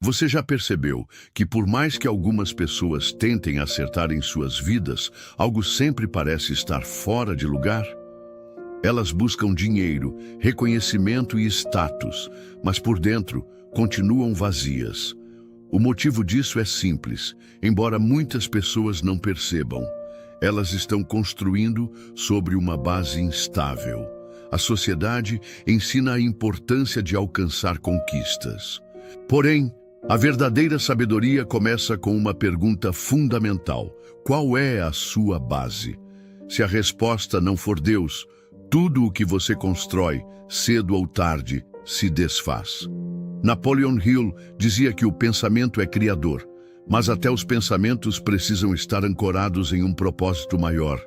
Você já percebeu que por mais que algumas pessoas tentem acertar em suas vidas, algo sempre parece estar fora de lugar? Elas buscam dinheiro, reconhecimento e status, mas por dentro continuam vazias. O motivo disso é simples, embora muitas pessoas não percebam. Elas estão construindo sobre uma base instável. A sociedade ensina a importância de alcançar conquistas. Porém, a verdadeira sabedoria começa com uma pergunta fundamental: qual é a sua base? Se a resposta não for Deus, tudo o que você constrói, cedo ou tarde, se desfaz. Napoleon Hill dizia que o pensamento é criador, mas até os pensamentos precisam estar ancorados em um propósito maior.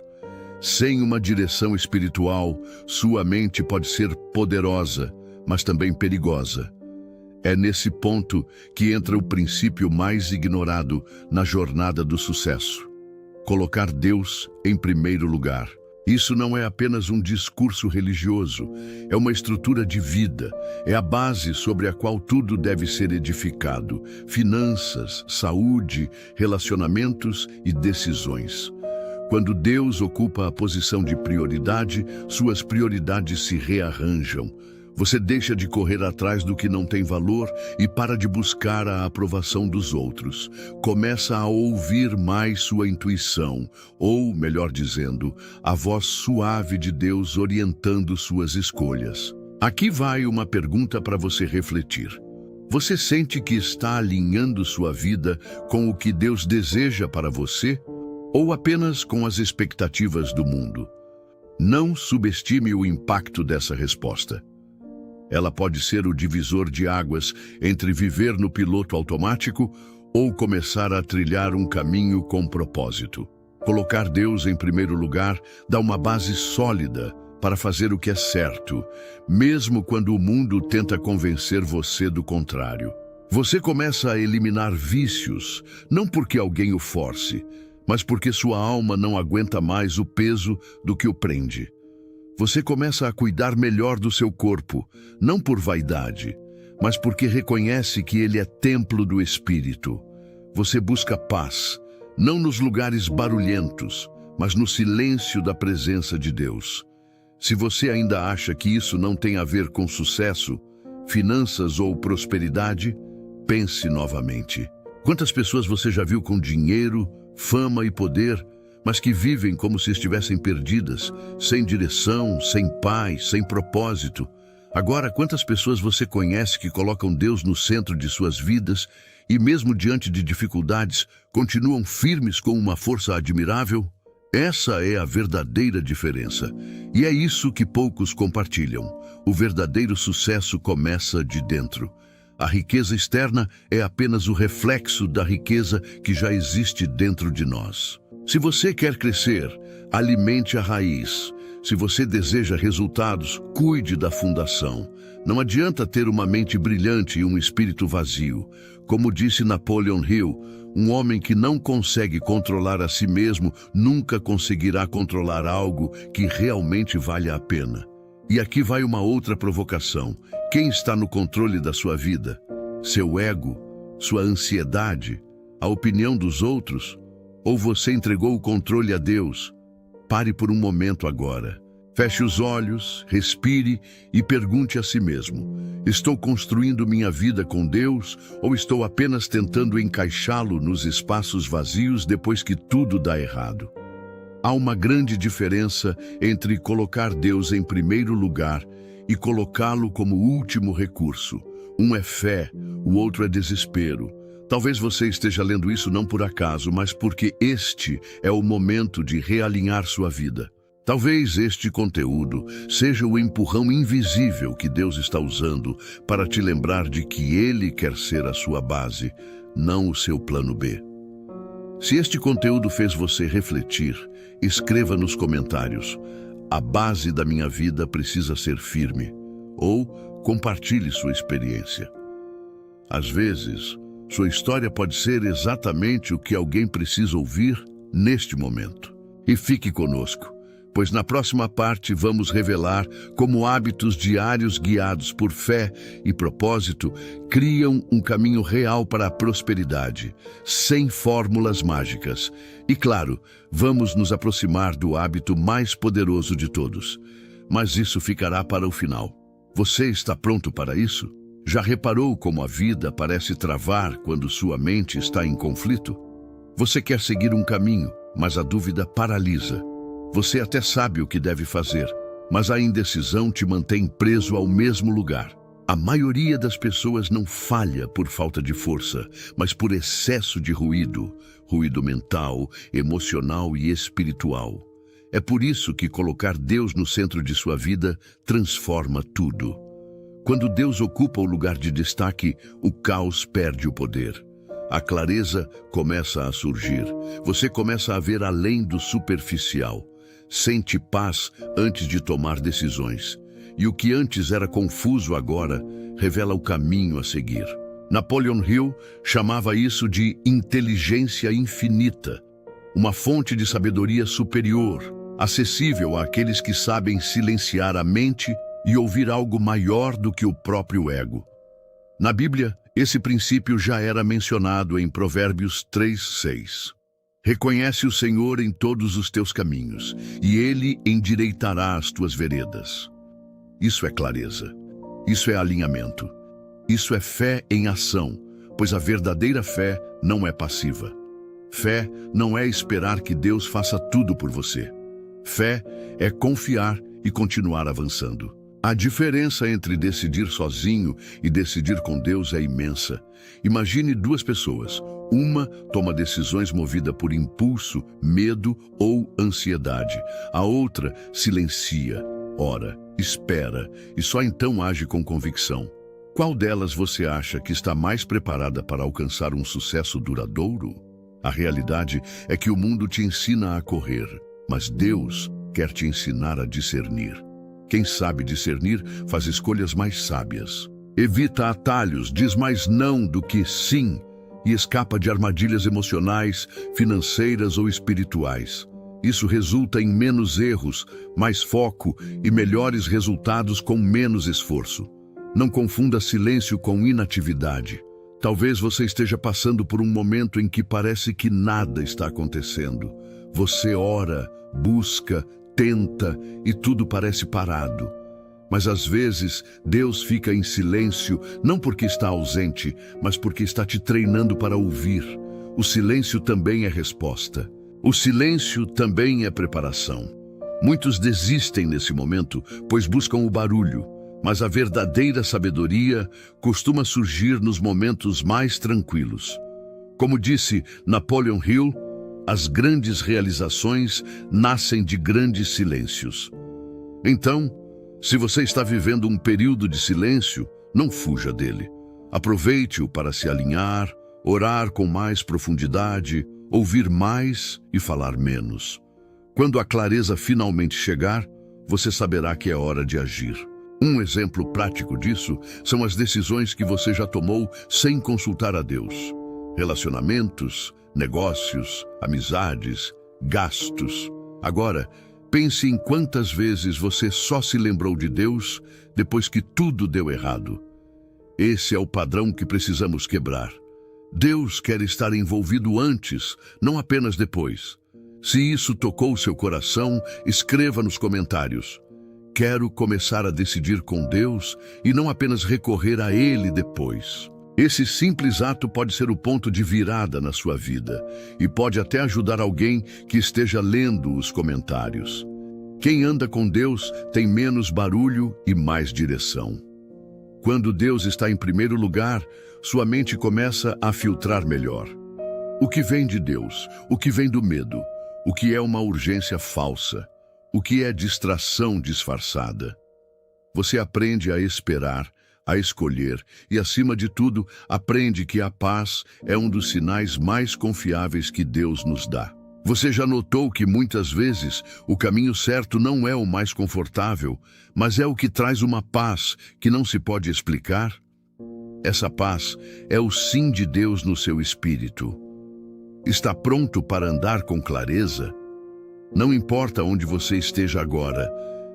Sem uma direção espiritual, sua mente pode ser poderosa, mas também perigosa. É nesse ponto que entra o princípio mais ignorado na jornada do sucesso: colocar Deus em primeiro lugar. Isso não é apenas um discurso religioso, é uma estrutura de vida, é a base sobre a qual tudo deve ser edificado: finanças, saúde, relacionamentos e decisões. Quando Deus ocupa a posição de prioridade, suas prioridades se rearranjam. Você deixa de correr atrás do que não tem valor e para de buscar a aprovação dos outros. Começa a ouvir mais sua intuição, ou, melhor dizendo, a voz suave de Deus orientando suas escolhas. Aqui vai uma pergunta para você refletir. Você sente que está alinhando sua vida com o que Deus deseja para você, ou apenas com as expectativas do mundo? Não subestime o impacto dessa resposta. Ela pode ser o divisor de águas entre viver no piloto automático ou começar a trilhar um caminho com propósito. Colocar Deus em primeiro lugar dá uma base sólida para fazer o que é certo, mesmo quando o mundo tenta convencer você do contrário. Você começa a eliminar vícios, não porque alguém o force, mas porque sua alma não aguenta mais o peso do que o prende. Você começa a cuidar melhor do seu corpo, não por vaidade, mas porque reconhece que ele é templo do Espírito. Você busca paz, não nos lugares barulhentos, mas no silêncio da presença de Deus. Se você ainda acha que isso não tem a ver com sucesso, finanças ou prosperidade, pense novamente. Quantas pessoas você já viu com dinheiro, fama e poder, mas que vivem como se estivessem perdidas, sem direção, sem paz, sem propósito? Agora, quantas pessoas você conhece que colocam Deus no centro de suas vidas e, mesmo diante de dificuldades, continuam firmes com uma força admirável? Essa é a verdadeira diferença. E é isso que poucos compartilham. O verdadeiro sucesso começa de dentro. A riqueza externa é apenas o reflexo da riqueza que já existe dentro de nós. Se você quer crescer, alimente a raiz. Se você deseja resultados, cuide da fundação. Não adianta ter uma mente brilhante e um espírito vazio. Como disse Napoleon Hill, um homem que não consegue controlar a si mesmo nunca conseguirá controlar algo que realmente valha a pena. E aqui vai uma outra provocação. Quem está no controle da sua vida? Seu ego? Sua ansiedade? A opinião dos outros? Ou você entregou o controle a Deus? Pare por um momento agora. Feche os olhos, respire e pergunte a si mesmo: estou construindo minha vida com Deus ou estou apenas tentando encaixá-lo nos espaços vazios depois que tudo dá errado? Há uma grande diferença entre colocar Deus em primeiro lugar e colocá-lo como último recurso. Um é fé, o outro é desespero. Talvez você esteja lendo isso não por acaso, mas porque este é o momento de realinhar sua vida. Talvez este conteúdo seja o empurrão invisível que Deus está usando para te lembrar de que Ele quer ser a sua base, não o seu plano B. Se este conteúdo fez você refletir, escreva nos comentários: a base da minha vida precisa ser firme, ou compartilhe sua experiência. Às vezes, sua história pode ser exatamente o que alguém precisa ouvir neste momento. E fique conosco. pois na próxima parte vamos revelar como hábitos diários guiados por fé e propósito criam um caminho real para a prosperidade, sem fórmulas mágicas. E claro, vamos nos aproximar do hábito mais poderoso de todos. Mas isso ficará para o final. Você está pronto para isso? Já reparou como a vida parece travar quando sua mente está em conflito? Você quer seguir um caminho, mas a dúvida paralisa. Você até sabe o que deve fazer, mas a indecisão te mantém preso ao mesmo lugar. A maioria das pessoas não falha por falta de força, mas por excesso de ruído mental, emocional e espiritual. É por isso que colocar Deus no centro de sua vida transforma tudo. Quando Deus ocupa o lugar de destaque, o caos perde o poder. A clareza começa a surgir. Você começa a ver além do superficial. Sente paz antes de tomar decisões. E o que antes era confuso agora revela o caminho a seguir. Napoleon Hill chamava isso de inteligência infinita, uma fonte de sabedoria superior, acessível àqueles que sabem silenciar a mente e ouvir algo maior do que o próprio ego. Na Bíblia, esse princípio já era mencionado em Provérbios 3:6. Reconhece o Senhor em todos os teus caminhos, e Ele endireitará as tuas veredas. Isso é clareza. Isso é alinhamento. Isso é fé em ação, pois a verdadeira fé não é passiva. Fé não é esperar que Deus faça tudo por você. Fé é confiar e continuar avançando. A diferença entre decidir sozinho e decidir com Deus é imensa. Imagine duas pessoas. Uma toma decisões movida por impulso, medo ou ansiedade. A outra silencia, ora, espera e só então age com convicção. Qual delas você acha que está mais preparada para alcançar um sucesso duradouro? A realidade é que o mundo te ensina a correr, mas Deus quer te ensinar a discernir. Quem sabe discernir faz escolhas mais sábias. Evita atalhos, diz mais não do que sim e escapa de armadilhas emocionais, financeiras ou espirituais. Isso resulta em menos erros, mais foco e melhores resultados com menos esforço. Não confunda silêncio com inatividade. Talvez você esteja passando por um momento em que parece que nada está acontecendo. Você ora, busca, tenta e tudo parece parado. Mas às vezes Deus fica em silêncio, não porque está ausente, mas porque está te treinando para ouvir. O silêncio também é resposta. O silêncio também é preparação. Muitos desistem nesse momento, pois buscam o barulho, mas a verdadeira sabedoria costuma surgir nos momentos mais tranquilos. Como disse Napoleon Hill, as grandes realizações nascem de grandes silêncios. Então, se você está vivendo um período de silêncio, não fuja dele. Aproveite-o para se alinhar, orar com mais profundidade, ouvir mais e falar menos. Quando a clareza finalmente chegar, você saberá que é hora de agir. Um exemplo prático disso são as decisões que você já tomou sem consultar a Deus. Relacionamentos, negócios, amizades, gastos. Agora, pense em quantas vezes você só se lembrou de Deus depois que tudo deu errado. Esse é o padrão que precisamos quebrar. Deus quer estar envolvido antes, não apenas depois. Se isso tocou seu coração, escreva nos comentários. Quero começar a decidir com Deus e não apenas recorrer a Ele depois. Esse simples ato pode ser o ponto de virada na sua vida e pode até ajudar alguém que esteja lendo os comentários. Quem anda com Deus tem menos barulho e mais direção. Quando Deus está em primeiro lugar, sua mente começa a filtrar melhor. O que vem de Deus, o que vem do medo, o que é uma urgência falsa, o que é distração disfarçada. Você aprende a esperar, a escolher e, acima de tudo, aprende que a paz é um dos sinais mais confiáveis que Deus nos dá. Você já notou que muitas vezes o caminho certo não é o mais confortável, mas é o que traz uma paz que não se pode explicar? Essa paz é o sim de Deus no seu espírito. Está pronto para andar com clareza? Não importa onde você esteja agora,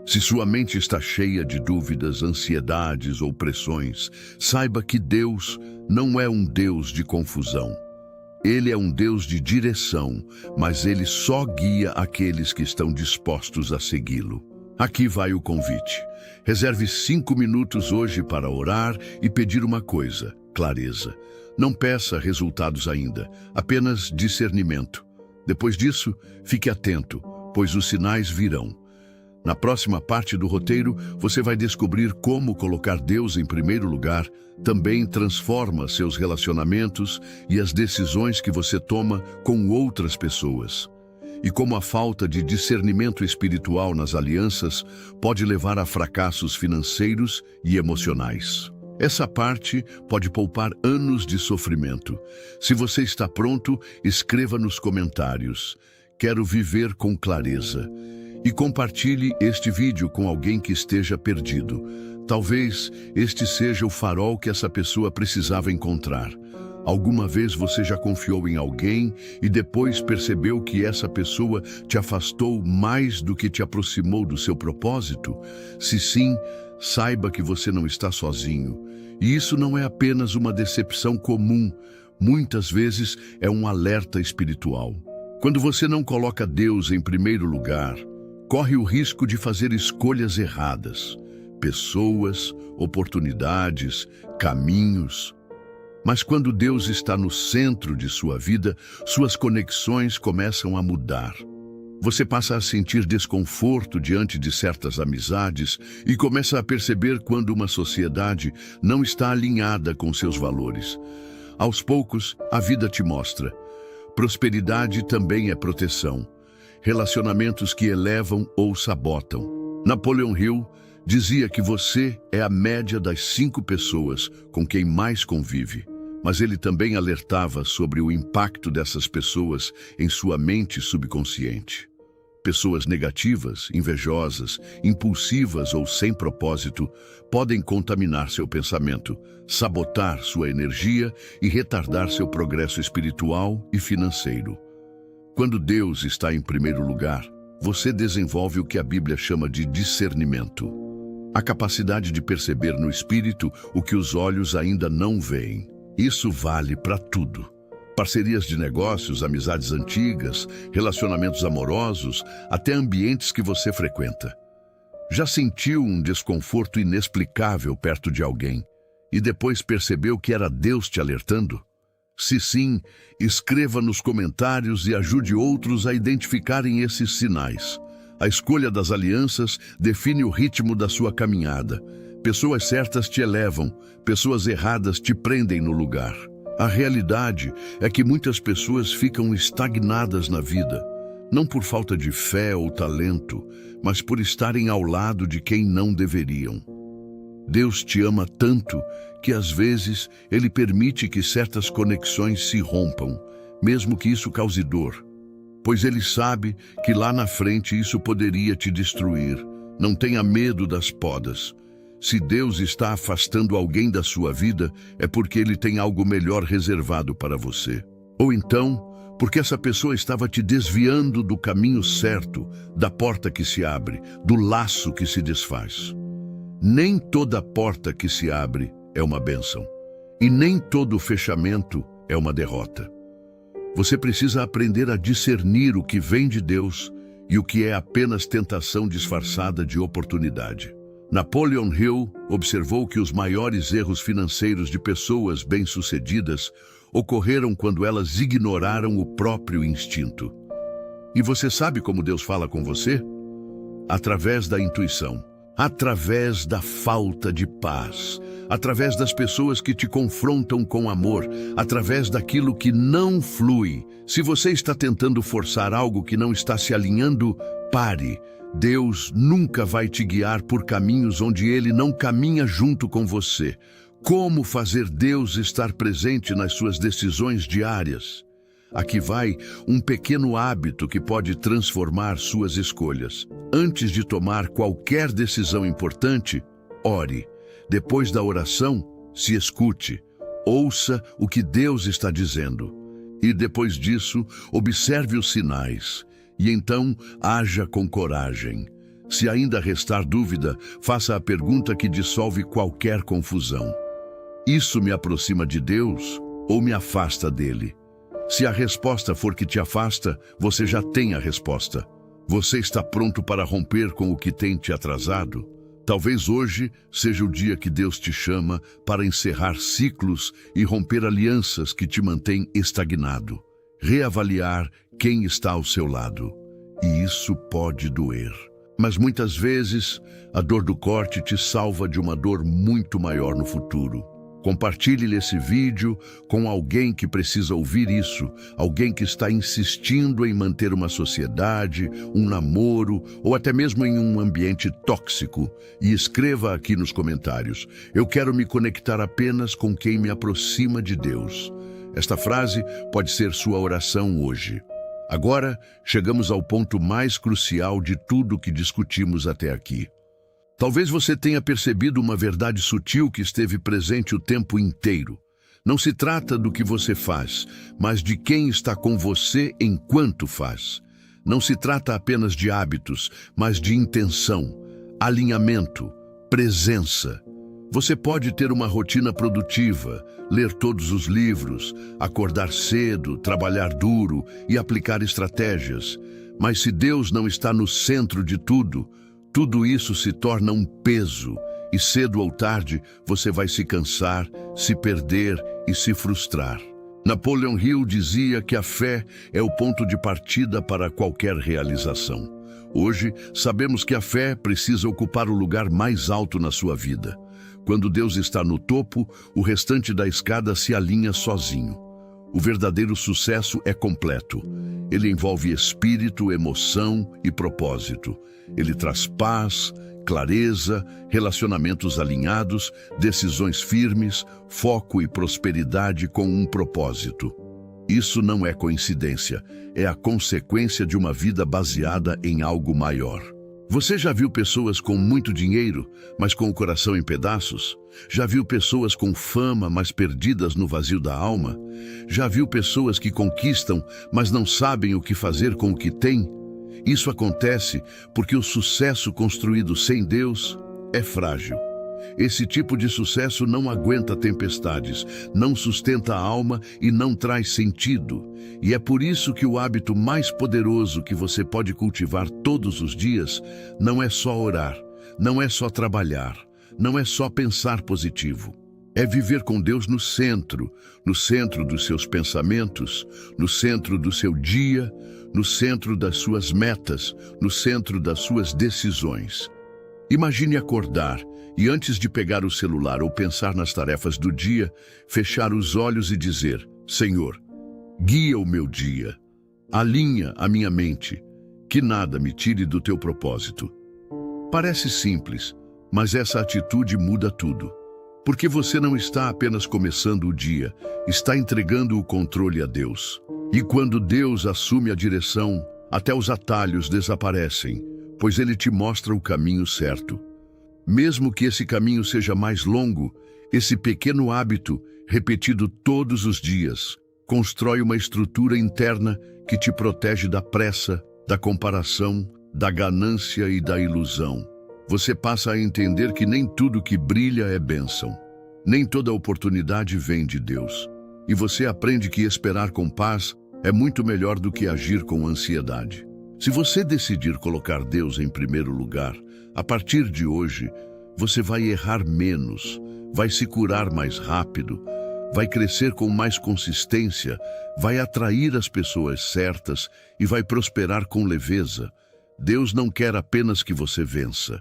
se sua mente está cheia de dúvidas, ansiedades ou pressões, saiba que Deus não é um Deus de confusão. Ele é um Deus de direção, mas Ele só guia aqueles que estão dispostos a segui-lo. Aqui vai o convite. Reserve 5 minutos hoje para orar e pedir uma coisa: clareza. Não peça resultados ainda, apenas discernimento. Depois disso, fique atento, pois os sinais virão. Na próxima parte do roteiro, você vai descobrir como colocar Deus em primeiro lugar também transforma seus relacionamentos e as decisões que você toma com outras pessoas. E como a falta de discernimento espiritual nas alianças pode levar a fracassos financeiros e emocionais. Essa parte pode poupar anos de sofrimento. Se você está pronto, escreva nos comentários: "Quero viver com clareza." E compartilhe este vídeo com alguém que esteja perdido. Talvez este seja o farol que essa pessoa precisava encontrar. Alguma vez você já confiou em alguém e depois percebeu que essa pessoa te afastou mais do que te aproximou do seu propósito? Se sim, saiba que você não está sozinho. E isso não é apenas uma decepção comum, muitas vezes é um alerta espiritual. Quando você não coloca Deus em primeiro lugar, corre o risco de fazer escolhas erradas, pessoas, oportunidades, caminhos. Mas quando Deus está no centro de sua vida, suas conexões começam a mudar. Você passa a sentir desconforto diante de certas amizades e começa a perceber quando uma sociedade não está alinhada com seus valores. Aos poucos, a vida te mostra: prosperidade também é proteção. Relacionamentos que elevam ou sabotam. Napoleon Hill dizia que você é a média das 5 pessoas com quem mais convive. Mas ele também alertava sobre o impacto dessas pessoas em sua mente subconsciente. Pessoas negativas, invejosas, impulsivas ou sem propósito podem contaminar seu pensamento, sabotar sua energia e retardar seu progresso espiritual e financeiro. Quando Deus está em primeiro lugar, você desenvolve o que a Bíblia chama de discernimento. A capacidade de perceber no espírito o que os olhos ainda não veem. Isso vale para tudo. Parcerias de negócios, amizades antigas, relacionamentos amorosos, até ambientes que você frequenta. Já sentiu um desconforto inexplicável perto de alguém e depois percebeu que era Deus te alertando? Se sim, escreva nos comentários e ajude outros a identificarem esses sinais. A escolha das alianças define o ritmo da sua caminhada. Pessoas certas te elevam, pessoas erradas te prendem no lugar. A realidade é que muitas pessoas ficam estagnadas na vida, não por falta de fé ou talento, mas por estarem ao lado de quem não deveriam. Deus te ama tanto que às vezes Ele permite que certas conexões se rompam, mesmo que isso cause dor, pois Ele sabe que lá na frente isso poderia te destruir. Não tenha medo das podas. Se Deus está afastando alguém da sua vida, é porque Ele tem algo melhor reservado para você. Ou então, porque essa pessoa estava te desviando do caminho certo, da porta que se abre, do laço que se desfaz. Nem toda porta que se abre é uma bênção, e nem todo fechamento é uma derrota. Você precisa aprender a discernir o que vem de Deus e o que é apenas tentação disfarçada de oportunidade. Napoleon Hill observou que os maiores erros financeiros de pessoas bem-sucedidas ocorreram quando elas ignoraram o próprio instinto. E você sabe como Deus fala com você? Através da intuição, através da falta de paz, através das pessoas que te confrontam com amor, através daquilo que não flui. Se você está tentando forçar algo que não está se alinhando, pare. Deus nunca vai te guiar por caminhos onde Ele não caminha junto com você. Como fazer Deus estar presente nas suas decisões diárias? Aqui vai um pequeno hábito que pode transformar suas escolhas. Antes de tomar qualquer decisão importante, ore. Depois da oração, se escute. Ouça o que Deus está dizendo. E depois disso, observe os sinais. E então, haja com coragem. Se ainda restar dúvida, faça a pergunta que dissolve qualquer confusão. Isso me aproxima de Deus ou me afasta dele? Se a resposta for que te afasta, você já tem a resposta. Você está pronto para romper com o que tem te atrasado? Talvez hoje seja o dia que Deus te chama para encerrar ciclos e romper alianças que te mantêm estagnado. Reavaliar quem está ao seu lado. E isso pode doer. Mas muitas vezes, a dor do corte te salva de uma dor muito maior no futuro. Compartilhe esse vídeo com alguém que precisa ouvir isso, alguém que está insistindo em manter uma sociedade, um namoro ou até mesmo em um ambiente tóxico. E escreva aqui nos comentários: eu quero me conectar apenas com quem me aproxima de Deus. Esta frase pode ser sua oração hoje. Agora, chegamos ao ponto mais crucial de tudo que discutimos até aqui. Talvez você tenha percebido uma verdade sutil que esteve presente o tempo inteiro. Não se trata do que você faz, mas de quem está com você enquanto faz. Não se trata apenas de hábitos, mas de intenção, alinhamento, presença. Você pode ter uma rotina produtiva, ler todos os livros, acordar cedo, trabalhar duro e aplicar estratégias. Mas se Deus não está no centro de tudo, tudo isso se torna um peso e cedo ou tarde você vai se cansar, se perder e se frustrar. Napoleon Hill dizia que a fé é o ponto de partida para qualquer realização. Hoje, sabemos que a fé precisa ocupar o lugar mais alto na sua vida. Quando Deus está no topo, o restante da escada se alinha sozinho. O verdadeiro sucesso é completo. Ele envolve espírito, emoção e propósito. Ele traz paz, clareza, relacionamentos alinhados, decisões firmes, foco e prosperidade com um propósito. Isso não é coincidência, é a consequência de uma vida baseada em algo maior. Você já viu pessoas com muito dinheiro, mas com o coração em pedaços? Já viu pessoas com fama, mas perdidas no vazio da alma? Já viu pessoas que conquistam, mas não sabem o que fazer com o que têm? Isso acontece porque o sucesso construído sem Deus é frágil. Esse tipo de sucesso não aguenta tempestades, não sustenta a alma e não traz sentido. E é por isso que o hábito mais poderoso que você pode cultivar todos os dias não é só orar, não é só trabalhar, não é só pensar positivo. É viver com Deus no centro dos seus pensamentos, no centro do seu dia, no centro das suas metas, no centro das suas decisões. Imagine acordar e, antes de pegar o celular ou pensar nas tarefas do dia, fechar os olhos e dizer: Senhor, guia o meu dia, alinha a minha mente, que nada me tire do teu propósito. Parece simples, mas essa atitude muda tudo. Porque você não está apenas começando o dia, está entregando o controle a Deus. E quando Deus assume a direção, até os atalhos desaparecem, pois Ele te mostra o caminho certo. Mesmo que esse caminho seja mais longo, esse pequeno hábito, repetido todos os dias, constrói uma estrutura interna que te protege da pressa, da comparação, da ganância e da ilusão. Você passa a entender que nem tudo que brilha é bênção. Nem toda oportunidade vem de Deus. E você aprende que esperar com paz é muito melhor do que agir com ansiedade. Se você decidir colocar Deus em primeiro lugar, a partir de hoje, você vai errar menos, vai se curar mais rápido, vai crescer com mais consistência, vai atrair as pessoas certas e vai prosperar com leveza. Deus não quer apenas que você vença.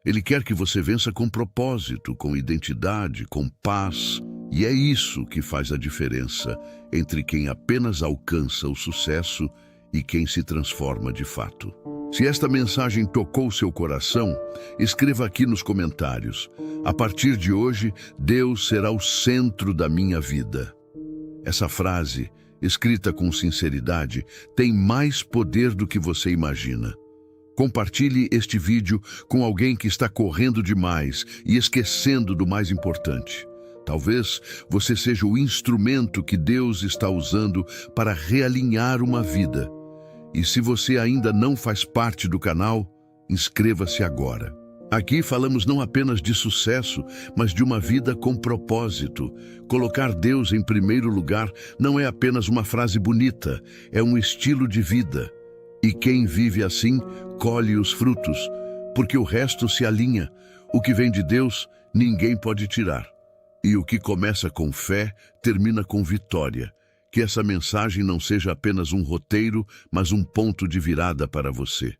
Ele quer que você vença com propósito, com identidade, com paz. E é isso que faz a diferença entre quem apenas alcança o sucesso e quem se transforma de fato. Se esta mensagem tocou seu coração, escreva aqui nos comentários: a partir de hoje, Deus será o centro da minha vida. Essa frase, escrita com sinceridade, tem mais poder do que você imagina. Compartilhe este vídeo com alguém que está correndo demais e esquecendo do mais importante. Talvez você seja o instrumento que Deus está usando para realinhar uma vida. E se você ainda não faz parte do canal, inscreva-se agora. Aqui falamos não apenas de sucesso, mas de uma vida com propósito. Colocar Deus em primeiro lugar não é apenas uma frase bonita, é um estilo de vida. E quem vive assim, colhe os frutos, porque o resto se alinha. O que vem de Deus, ninguém pode tirar. E o que começa com fé, termina com vitória. Que essa mensagem não seja apenas um roteiro, mas um ponto de virada para você.